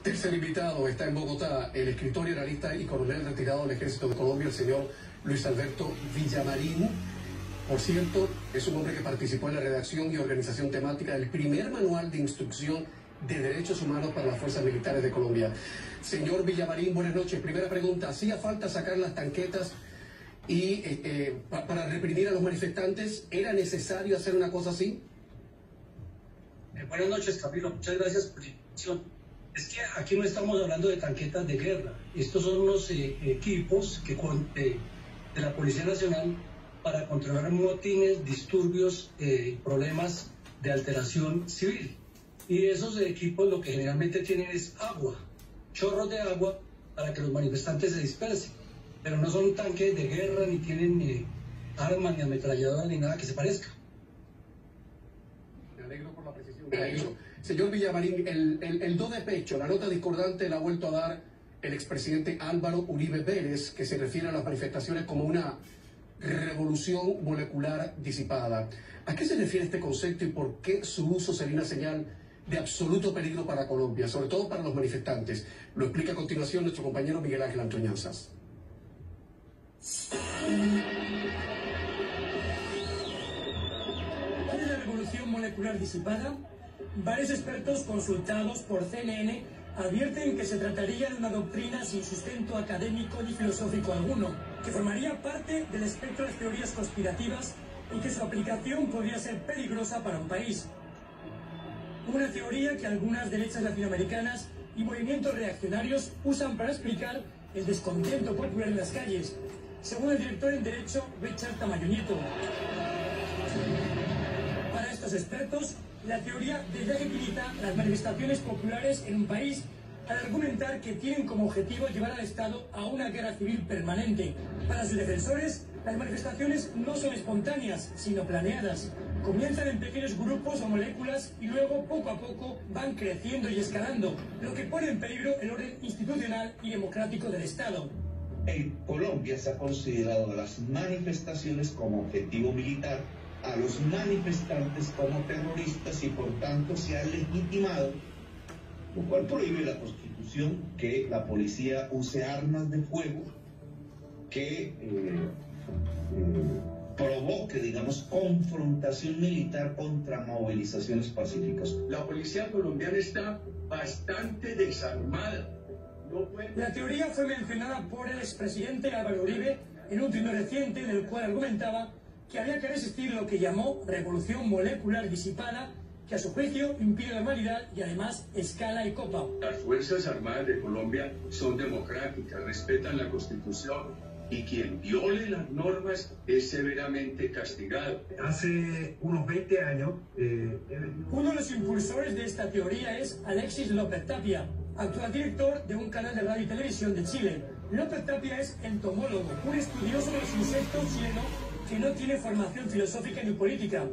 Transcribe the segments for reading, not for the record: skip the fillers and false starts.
Tercer invitado está en Bogotá, el escritor y analista y coronel retirado del Ejército de Colombia, el señor Luis Alberto Villamarín. Por cierto, es un hombre que participó en la redacción y organización temática del primer manual de instrucción de derechos humanos para las fuerzas militares de Colombia. Señor Villamarín, buenas noches. Primera pregunta, ¿hacía falta sacar las tanquetas y para reprimir a los manifestantes? ¿Era necesario hacer una cosa así? Buenas noches, Camilo. Muchas gracias por la invitación. Es que aquí no estamos hablando de tanquetas de guerra. Estos son unos equipos de la Policía Nacional para controlar motines, disturbios, problemas de alteración civil. Y esos equipos lo que generalmente tienen es agua, chorros de agua para que los manifestantes se dispersen. Pero no son tanques de guerra, ni tienen armas, ni ametralladoras, ni nada que se parezca. Me alegro por la precisión que ha hecho. Señor Villamarín, el do de pecho, la nota discordante la ha vuelto a dar el expresidente Álvaro Uribe Vélez, que se refiere a las manifestaciones como una revolución molecular disipada. ¿A qué se refiere este concepto y por qué su uso sería una señal de absoluto peligro para Colombia, sobre todo para los manifestantes? Lo explica a continuación nuestro compañero Miguel Ángel Antoñanzas. ¿Cuál es la revolución molecular disipada? Varios expertos consultados por CNN advierten que se trataría de una doctrina sin sustento académico ni filosófico alguno, que formaría parte del espectro de las teorías conspirativas y que su aplicación podría ser peligrosa para un país. Una teoría que algunas derechas latinoamericanas y movimientos reaccionarios usan para explicar el descontento popular en las calles, según el director en Derecho Richard Tamayo Nieto. Para estos expertos, la teoría deslegitimiza las manifestaciones populares en un país al argumentar que tienen como objetivo llevar al Estado a una guerra civil permanente. Para sus defensores, las manifestaciones no son espontáneas, sino planeadas. Comienzan en pequeños grupos o moléculas y luego, poco a poco, van creciendo y escalando, lo que pone en peligro el orden institucional y democrático del Estado. En Colombia se ha considerado las manifestaciones como objetivo militar, a los manifestantes como terroristas y por tanto se ha legitimado, lo cual prohíbe la Constitución, que la policía use armas de fuego que provoque, digamos, confrontación militar contra movilizaciones pacíficas. La policía colombiana está bastante desarmada. La teoría fue mencionada por el expresidente Álvaro Uribe en un tuit reciente en el cual argumentaba que había que resistir lo que llamó revolución molecular disipada, que a su juicio impide la normalidad y además escala y copa. Las Fuerzas Armadas de Colombia son democráticas, respetan la Constitución y quien viole las normas es severamente castigado. Hace unos 20 años... Uno de los impulsores de esta teoría es Alexis López Tapia, actual director de un canal de radio y televisión de Chile. López Tapia es entomólogo, un estudioso de los insectos chileno que no tiene formación filosófica ni política.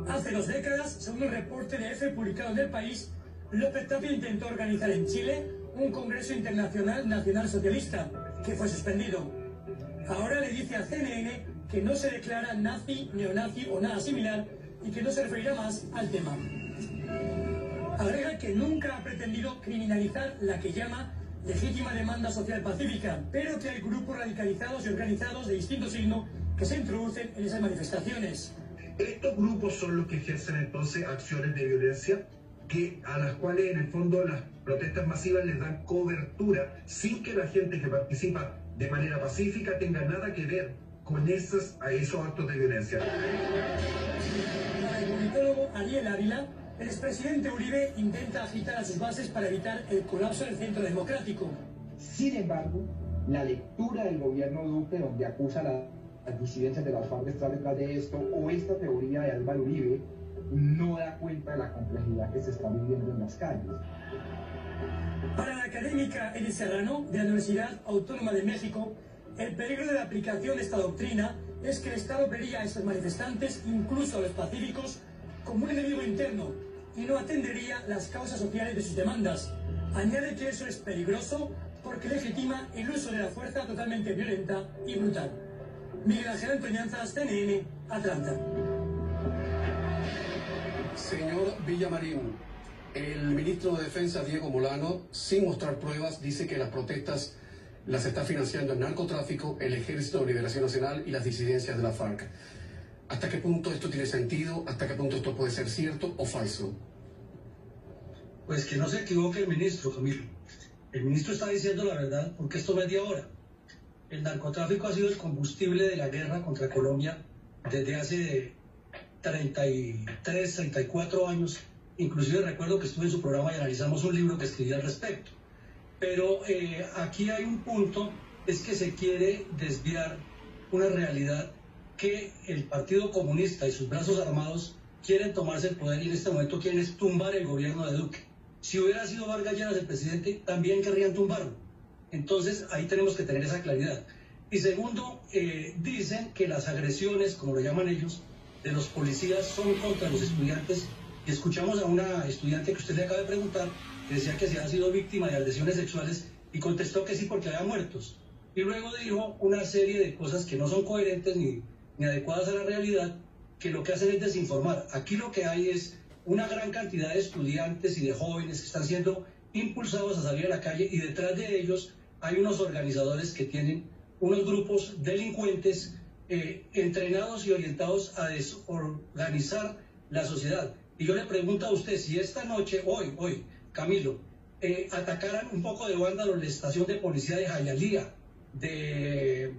Hace 2 décadas, según un reporte de EFE publicado en El País, López Tapia intentó organizar en Chile un Congreso Internacional Nacional Socialista, que fue suspendido. Ahora le dice a CNN que no se declara nazi, neonazi o nada similar y que no se referirá más al tema. Agrega que nunca ha pretendido criminalizar la que llama legítima demanda social pacífica, pero que hay grupos radicalizados y organizados de distinto signo que se introducen en esas manifestaciones. Estos grupos son los que ejercen entonces acciones de violencia a las cuales en el fondo las protestas masivas les dan cobertura sin que la gente que participa de manera pacífica tenga nada que ver con esos actos de violencia. Para el politólogo Ariel Ávila, el expresidente Uribe intenta agitar a sus bases para evitar el colapso del centro democrático. Sin embargo, la lectura del gobierno Duque, donde acusa las disidencias de las FARC de estar detrás de esto, o esta teoría de Álvaro Uribe, no da cuenta de la complejidad que se está viviendo en las calles. Para la académica Edith Serrano, de la Universidad Autónoma de México, el peligro de la aplicación de esta doctrina es que el Estado vería a estos manifestantes, incluso a los pacíficos, como un enemigo interno y no atendería las causas sociales de sus demandas. Añade que eso es peligroso porque legitima el uso de la fuerza totalmente violenta y brutal. Miguel Ángel Antoñanzas, CNN, Atlanta. Señor Villamarín, El ministro de Defensa, Diego Molano, sin mostrar pruebas, dice que las protestas las está financiando el narcotráfico, el Ejército de Liberación Nacional y las disidencias de la FARC. ¿Hasta qué punto esto tiene sentido? ¿Hasta qué punto esto puede ser cierto o falso? Pues que no se equivoque el ministro, Camilo. El ministro está diciendo la verdad porque esto no es de ahora. El narcotráfico ha sido el combustible de la guerra contra Colombia desde hace 33, 34 años. Inclusive recuerdo que estuve en su programa y analizamos un libro que escribí al respecto. Pero aquí hay un punto, es que se quiere desviar una realidad que el Partido Comunista y sus brazos armados quieren tomarse el poder y en este momento quieren tumbar el gobierno de Duque. Si hubiera sido Vargas Lleras el presidente, también querrían tumbarlo. Entonces ahí tenemos que tener esa claridad. Y segundo, dicen que las agresiones, como lo llaman ellos, de los policías son contra los estudiantes. Y escuchamos a una estudiante que usted le acaba de preguntar, que decía que se ha sido víctima de agresiones sexuales y contestó que sí porque había muertos. Y luego dijo una serie de cosas que no son coherentes ni adecuadas a la realidad, que lo que hacen es desinformar. Aquí lo que hay es una gran cantidad de estudiantes y de jóvenes que están siendo impulsados a salir a la calle y detrás de ellos hay unos organizadores que tienen unos grupos delincuentes entrenados y orientados a desorganizar la sociedad. Y yo le pregunto a usted, si esta noche, hoy, Camilo, atacaran un poco de vándalos la estación de policía de Hialeah, de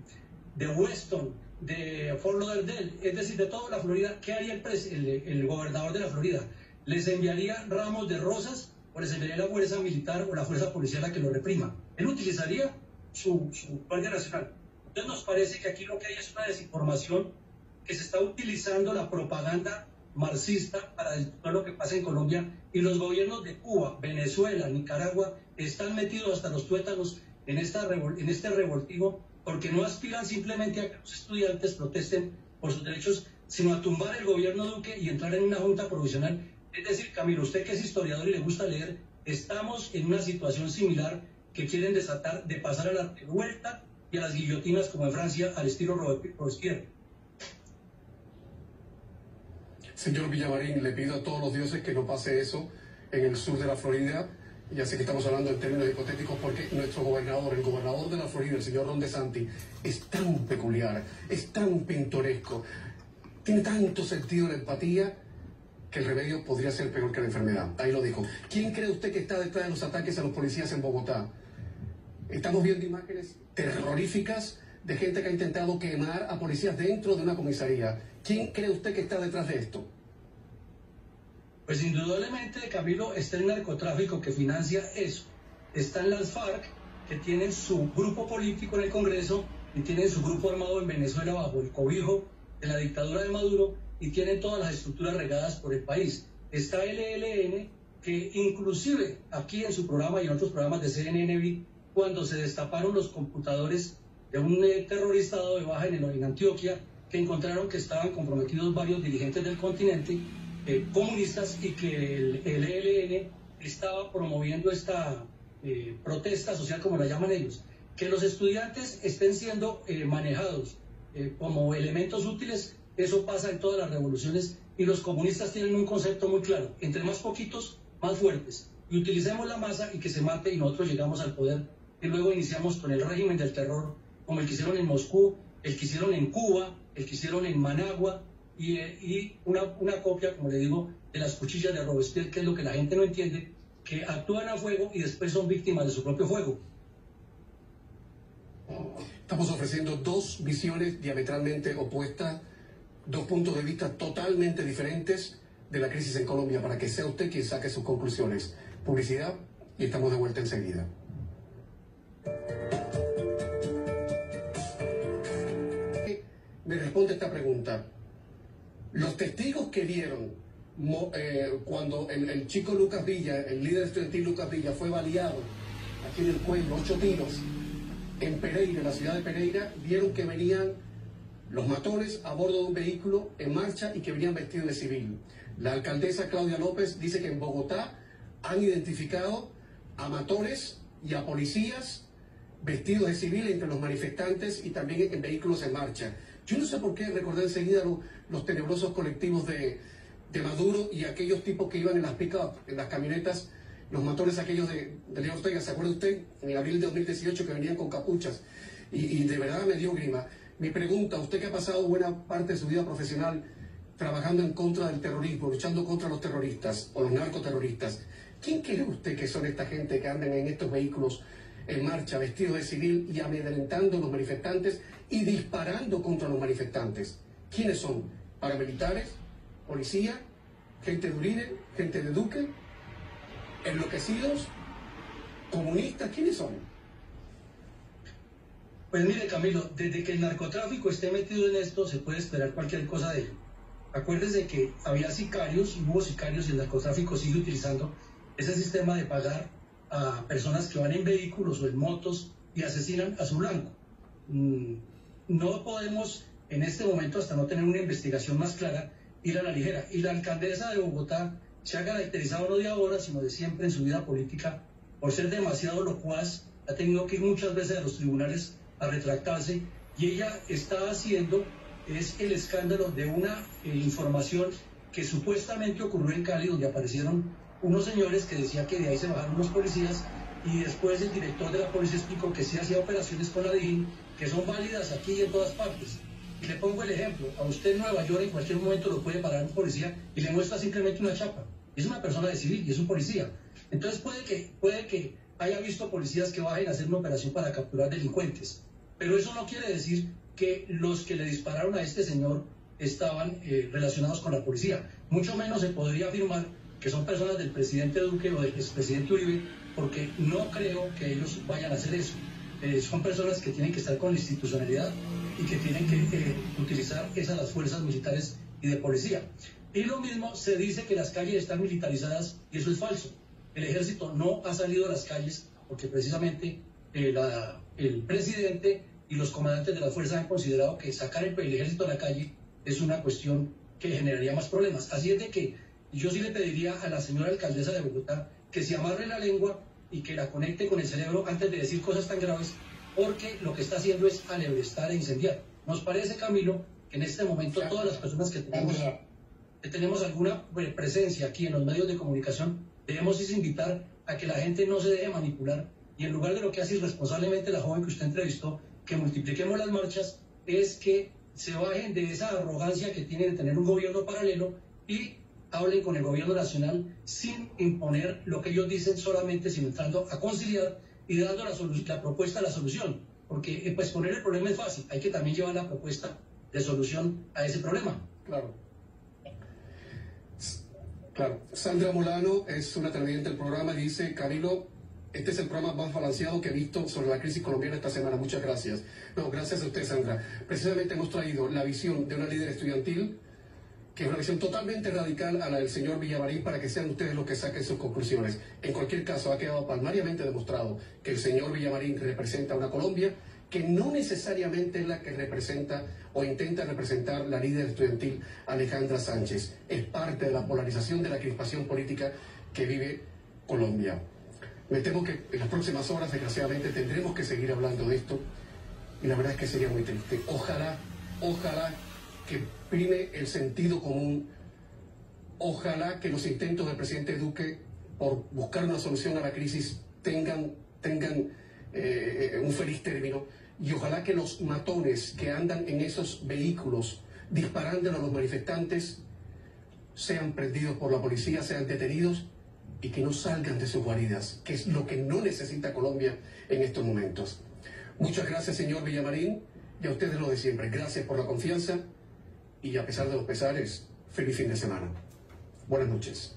Weston, de Fort Lauderdale, es decir, de toda la Florida, ¿qué haría el gobernador de la Florida? ¿Les enviaría ramos de rosas o les enviaría la fuerza militar o la fuerza policial a que lo reprima? Él utilizaría su Guardia Nacional. Entonces nos parece que aquí lo que hay es una desinformación, que se está utilizando la propaganda marxista para disputar lo que pasa en Colombia, y los gobiernos de Cuba, Venezuela, Nicaragua están metidos hasta los tuétanos en este revoltijo, porque no aspiran simplemente a que los estudiantes protesten por sus derechos, sino a tumbar el gobierno Duque y entrar en una junta provisional. Es decir, Camilo, usted que es historiador y le gusta leer, estamos en una situación similar que quieren desatar de pasar a la revuelta y a las guillotinas como en Francia al estilo Robespierre. Señor Villamarín, le pido a todos los dioses que no pase eso en el sur de la Florida. Ya sé que estamos hablando en términos hipotéticos porque nuestro gobernador, el gobernador de la Florida, el señor Ron DeSantis, es tan peculiar, es tan pintoresco, tiene tanto sentido de empatía que el remedio podría ser peor que la enfermedad. Ahí lo dijo. ¿Quién cree usted que está detrás de los ataques a los policías en Bogotá? Estamos viendo imágenes terroríficas de gente que ha intentado quemar a policías dentro de una comisaría. ¿Quién cree usted que está detrás de esto? Pues indudablemente, Camilo, está el narcotráfico que financia eso. Están las FARC, que tienen su grupo político en el Congreso y tienen su grupo armado en Venezuela bajo el cobijo de la dictadura de Maduro y tienen todas las estructuras regadas por el país. Está el ELN, que inclusive aquí en su programa y en otros programas de CNN, cuando se destaparon los computadores de un terrorista dado de baja en Antioquia, que encontraron que estaban comprometidos varios dirigentes del continente, comunistas, y que el ELN estaba promoviendo esta protesta social, como la llaman ellos. Que los estudiantes estén siendo manejados como elementos útiles, eso pasa en todas las revoluciones, y los comunistas tienen un concepto muy claro: entre más poquitos, más fuertes, y utilicemos la masa y que se mate y nosotros llegamos al poder, y luego iniciamos con el régimen del terror, como el que hicieron en Moscú, el que hicieron en Cuba, el que hicieron en Managua, y una copia, como le digo, de las cuchillas de Robespierre, que es lo que la gente no entiende, que actúan a fuego y después son víctimas de su propio fuego. Estamos ofreciendo dos visiones diametralmente opuestas, dos puntos de vista totalmente diferentes de la crisis en Colombia, para que sea usted quien saque sus conclusiones. Publicidad y estamos de vuelta enseguida. Me responde esta pregunta. Los testigos que vieron cuando el chico Lucas Villa, el líder estudiantil Lucas Villa, fue baleado aquí en el cuello, 8 tiros, en Pereira, en la ciudad de Pereira, vieron que venían los matones a bordo de un vehículo en marcha y que venían vestidos de civil. La alcaldesa Claudia López dice que en Bogotá han identificado a matones y a policías vestidos de civil entre los manifestantes y también en vehículos en marcha. Yo no sé por qué recordé enseguida los tenebrosos colectivos de de Maduro y aquellos tipos que iban en las pick-up, en las camionetas, los matones aquellos de León Ortega, ¿se acuerda usted? En abril de 2018 que venían con capuchas y de verdad me dio grima. Mi pregunta, usted que ha pasado buena parte de su vida profesional trabajando en contra del terrorismo, luchando contra los terroristas o los narcoterroristas, ¿quién cree usted que son esta gente que andan en estos vehículos en marcha, vestidos de civil y amedrentando a los manifestantes y disparando contra los manifestantes? ¿Quiénes son? ¿Paramilitares? ¿Policía? ¿Gente de Uribe? ¿Gente de Duque? ¿Enloquecidos? ¿Comunistas? ¿Quiénes son? Pues mire, Camilo, desde que el narcotráfico esté metido en esto, se puede esperar cualquier cosa de él. Acuérdese que había sicarios, y hubo sicarios, y el narcotráfico sigue utilizando ese sistema de pagar a personas que van en vehículos o en motos y asesinan a su blanco. No podemos, en este momento, hasta no tener una investigación más clara, ir a la ligera. Y la alcaldesa de Bogotá se ha caracterizado no de ahora, sino de siempre en su vida política, por ser demasiado locuaz, ha tenido que ir muchas veces a los tribunales a retractarse, y ella está haciendo es el escándalo de una información que supuestamente ocurrió en Cali, donde aparecieron unos señores que decían que de ahí se bajaron unos policías, y después el director de la policía explicó que sí hacía operaciones con la DIJÍN, que son válidas aquí y en todas partes. Y le pongo el ejemplo, a usted en Nueva York en cualquier momento lo puede parar un policía y le muestra simplemente una chapa. Es una persona de civil y es un policía. Entonces puede que haya visto policías que bajen a hacer una operación para capturar delincuentes. Pero eso no quiere decir que los que le dispararon a este señor estaban relacionados con la policía. Mucho menos se podría afirmar que son personas del presidente Duque o del expresidente Uribe, porque no creo que ellos vayan a hacer eso. Son personas que tienen que estar con la institucionalidad y que tienen que utilizar las fuerzas militares y de policía. Y lo mismo se dice que las calles están militarizadas, y eso es falso. El ejército no ha salido a las calles porque precisamente el presidente y los comandantes de las fuerzas han considerado que sacar el ejército a la calle es una cuestión que generaría más problemas. Así es de que yo sí le pediría a la señora alcaldesa de Bogotá que se amarre la lengua y que la conecte con el cerebro antes de decir cosas tan graves, porque lo que está haciendo es alebrestar e incendiar. Nos parece, Camilo, que en este momento todas las personas que tenemos alguna presencia aquí en los medios de comunicación debemos invitar a que la gente no se deje manipular, y en lugar de lo que hace irresponsablemente la joven que usted entrevistó, que multipliquemos las marchas, es que se bajen de esa arrogancia que tienen de tener un gobierno paralelo y hablen con el gobierno nacional sin imponer lo que ellos dicen solamente, sino entrando a conciliar y dando la propuesta de la solución. Porque pues poner el problema es fácil, hay que también llevar la propuesta de solución a ese problema. Claro. Claro. Sandra Molano es una televidente del programa y dice: Camilo, este es el programa más balanceado que he visto sobre la crisis colombiana esta semana. Muchas gracias. No, gracias a usted, Sandra. Precisamente hemos traído la visión de una líder estudiantil, que es una visión totalmente radical a la del señor Villamarín, para que sean ustedes los que saquen sus conclusiones. En cualquier caso, ha quedado palmariamente demostrado que el señor Villamarín representa una Colombia que no necesariamente es la que representa o intenta representar la líder estudiantil Alejandra Sánchez. Es parte de la polarización, de la crispación política que vive Colombia. Me temo que en las próximas horas, desgraciadamente, tendremos que seguir hablando de esto, y la verdad es que sería muy triste. Ojalá que prime el sentido común, ojalá que los intentos del presidente Duque por buscar una solución a la crisis tengan un feliz término, y ojalá que los matones que andan en esos vehículos disparando a los manifestantes sean prendidos por la policía, sean detenidos y que no salgan de sus guaridas, que es lo que no necesita Colombia en estos momentos. Muchas gracias, señor Villamarín, y a ustedes lo de siempre. Gracias por la confianza, y a pesar de los pesares, feliz fin de semana. Buenas noches.